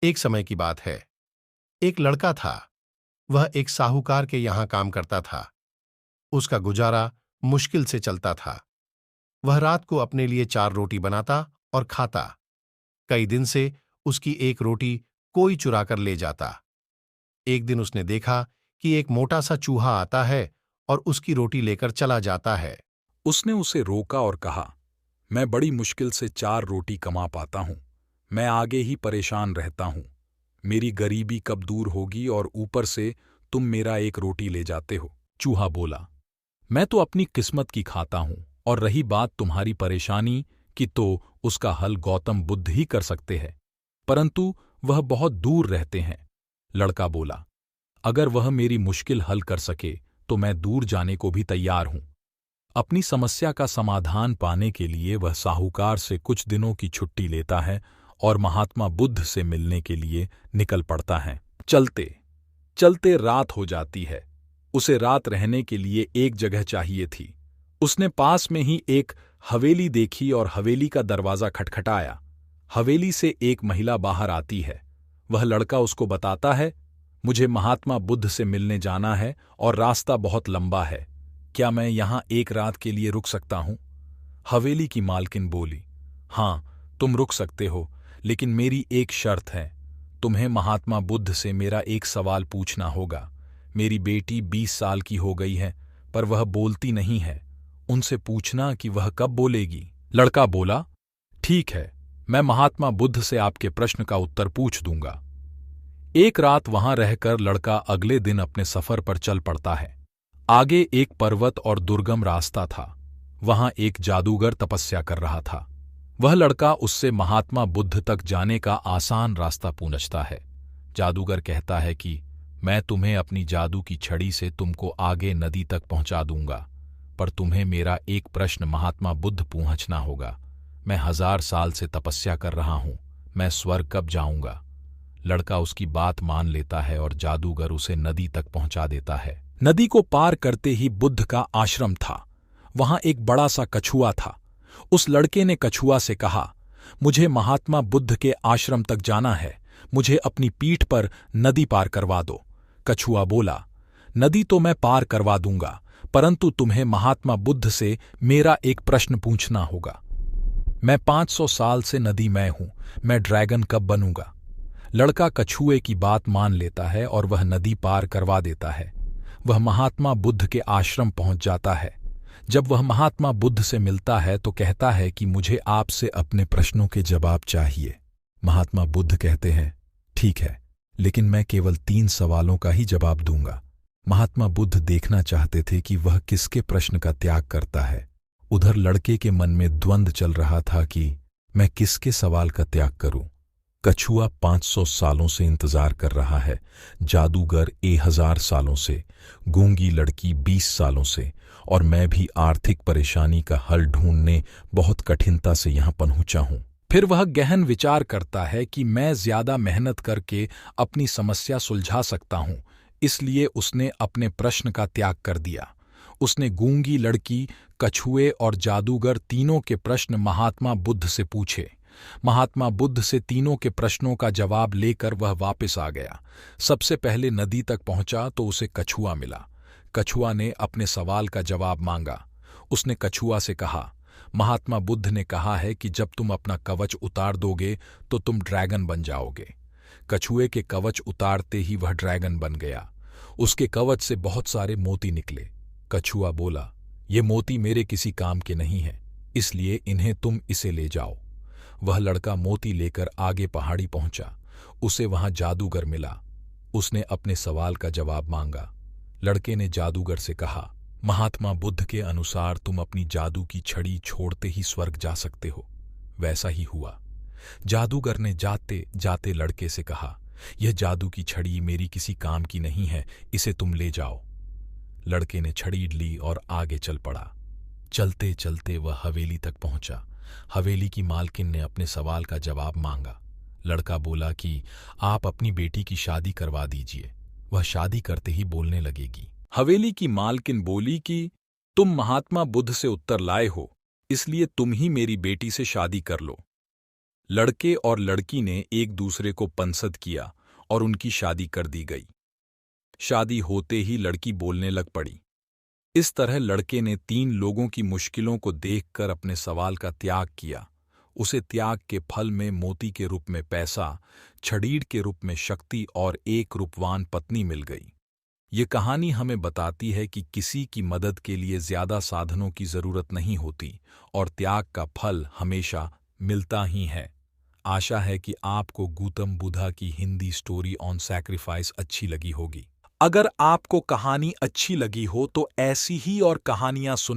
एक समय की बात है। एक लड़का था। वह एक साहूकार के यहां काम करता था। उसका गुजारा मुश्किल से चलता था। वह रात को अपने लिए 4 रोटी बनाता और खाता। कई दिन से उसकी एक रोटी कोई चुरा कर ले जाता। एक दिन उसने देखा कि एक मोटा सा चूहा आता है और उसकी रोटी लेकर चला जाता है। उसने उसे रोका और कहा, मैं बड़ी मुश्किल से 4 रोटी कमा पाता हूं। मैं आगे ही परेशान रहता हूं। मेरी गरीबी कब दूर होगी और ऊपर से तुम मेरा एक रोटी ले जाते हो। चूहा बोला, मैं तो अपनी किस्मत की खाता हूं, और रही बात तुम्हारी परेशानी की, तो उसका हल गौतम बुद्ध ही कर सकते हैं, परंतु वह बहुत दूर रहते हैं। लड़का बोला, अगर वह मेरी मुश्किल हल कर सके तो मैं दूर जाने को भी तैयार हूं। अपनी समस्या का समाधान पाने के लिए वह साहूकार से कुछ दिनों की छुट्टी लेता है और महात्मा बुद्ध से मिलने के लिए निकल पड़ता है। चलते चलते रात हो जाती है। उसे रात रहने के लिए एक जगह चाहिए थी। उसने पास में ही एक हवेली देखी और हवेली का दरवाजा खटखटाया। हवेली से एक महिला बाहर आती है। वह लड़का उसको बताता है, मुझे महात्मा बुद्ध से मिलने जाना है और रास्ता बहुत लंबा है। क्या मैं यहाँ एक रात के लिए रुक सकता हूँ? हवेली की मालकिन बोली, हाँ, तुम रुक सकते हो, लेकिन मेरी एक शर्त है। तुम्हें महात्मा बुद्ध से मेरा एक सवाल पूछना होगा। मेरी बेटी 20 साल की हो गई है, पर वह बोलती नहीं है। उनसे पूछना कि वह कब बोलेगी। लड़का बोला, ठीक है, मैं महात्मा बुद्ध से आपके प्रश्न का उत्तर पूछ दूंगा। एक रात वहां रहकर लड़का अगले दिन अपने सफर पर चल पड़ता है। आगे एक पर्वत और दुर्गम रास्ता था। वहां एक जादूगर तपस्या कर रहा था। वह लड़का उससे महात्मा बुद्ध तक जाने का आसान रास्ता पूछता है। जादूगर कहता है कि मैं तुम्हें अपनी जादू की छड़ी से तुमको आगे नदी तक पहुंचा दूंगा, पर तुम्हें मेरा एक प्रश्न महात्मा बुद्ध पूछना होगा। मैं 1000 साल से तपस्या कर रहा हूं, मैं स्वर्ग कब जाऊंगा? लड़का उसकी बात मान लेता है और जादूगर उसे नदी तक पहुंचा देता है। नदी को पार करते ही बुद्ध का आश्रम था। वहां एक बड़ा सा कछुआ था। उस लड़के ने कछुआ से कहा, मुझे महात्मा बुद्ध के आश्रम तक जाना है, मुझे अपनी पीठ पर नदी पार करवा दो। कछुआ बोला, नदी तो मैं पार करवा दूंगा, परंतु तुम्हें महात्मा बुद्ध से मेरा एक प्रश्न पूछना होगा। मैं 500 साल से नदी में हूं, मैं ड्रैगन कब बनूंगा? लड़का कछुए की बात मान लेता है और वह नदी पार करवा देता है। वह महात्मा बुद्ध के आश्रम पहुंच जाता है। जब वह महात्मा बुद्ध से मिलता है तो कहता है कि मुझे आपसे अपने प्रश्नों के जवाब चाहिए। महात्मा बुद्ध कहते हैं, ठीक है, लेकिन मैं केवल 3 सवालों का ही जवाब दूंगा। महात्मा बुद्ध देखना चाहते थे कि वह किसके प्रश्न का त्याग करता है। उधर लड़के के मन में द्वंद्व चल रहा था कि मैं किसके सवाल का त्याग करूं। कछुआ 500 सालों से इंतजार कर रहा है, जादूगर 1000 सालों से, गूंगी लड़की 20 सालों से, और मैं भी आर्थिक परेशानी का हल ढूंढने बहुत कठिनता से यहां पहुंचा हूं। फिर वह गहन विचार करता है कि मैं ज्यादा मेहनत करके अपनी समस्या सुलझा सकता हूं, इसलिए उसने अपने प्रश्न का त्याग कर दिया। उसने गूंगी लड़की, कछुए और जादूगर तीनों के प्रश्न महात्मा बुद्ध से पूछे। महात्मा बुद्ध से तीनों के प्रश्नों का जवाब लेकर वह वापस आ गया। सबसे पहले नदी तक पहुंचा तो उसे कछुआ मिला। कछुआ ने अपने सवाल का जवाब मांगा। उसने कछुआ से कहा, महात्मा बुद्ध ने कहा है कि जब तुम अपना कवच उतार दोगे तो तुम ड्रैगन बन जाओगे। कछुए के कवच उतारते ही वह ड्रैगन बन गया। उसके कवच से बहुत सारे मोती निकले। कछुआ बोला, ये मोती मेरे किसी काम के नहीं हैं, इसलिए इन्हें तुम इसे ले जाओ। वह लड़का मोती लेकर आगे पहाड़ी पहुंचा। उसे वहां जादूगर मिला। उसने अपने सवाल का जवाब मांगा। लड़के ने जादूगर से कहा, महात्मा बुद्ध के अनुसार तुम अपनी जादू की छड़ी छोड़ते ही स्वर्ग जा सकते हो। वैसा ही हुआ। जादूगर ने जाते जाते लड़के से कहा, यह जादू की छड़ी मेरी किसी काम की नहीं है, इसे तुम ले जाओ। लड़के ने छड़ी ली और आगे चल पड़ा। चलते चलते वह हवेली तक पहुंचा। हवेली की मालकिन ने अपने सवाल का जवाब मांगा। लड़का बोला कि आप अपनी बेटी की शादी करवा दीजिए, वह शादी करते ही बोलने लगेगी। हवेली की मालकिन बोली कि तुम महात्मा बुद्ध से उत्तर लाए हो, इसलिए तुम ही मेरी बेटी से शादी कर लो। लड़के और लड़की ने एक दूसरे को पसंद किया और उनकी शादी कर दी गई। शादी होते ही लड़की बोलने लग पड़ी। इस तरह लड़के ने 3 लोगों की मुश्किलों को देखकर अपने सवाल का त्याग किया। उसे त्याग के फल में मोती के रूप में पैसा, छड़ीड़ के रूप में शक्ति और एक रूपवान पत्नी मिल गई। ये कहानी हमें बताती है कि किसी की मदद के लिए ज्यादा साधनों की जरूरत नहीं होती और त्याग का फल हमेशा मिलता ही है। आशा है कि आपको गौतम बुद्धा की हिंदी स्टोरी ऑन सैक्रिफाइस अच्छी लगी होगी। अगर आपको कहानी अच्छी लगी हो तो ऐसी ही और कहानियां सुनने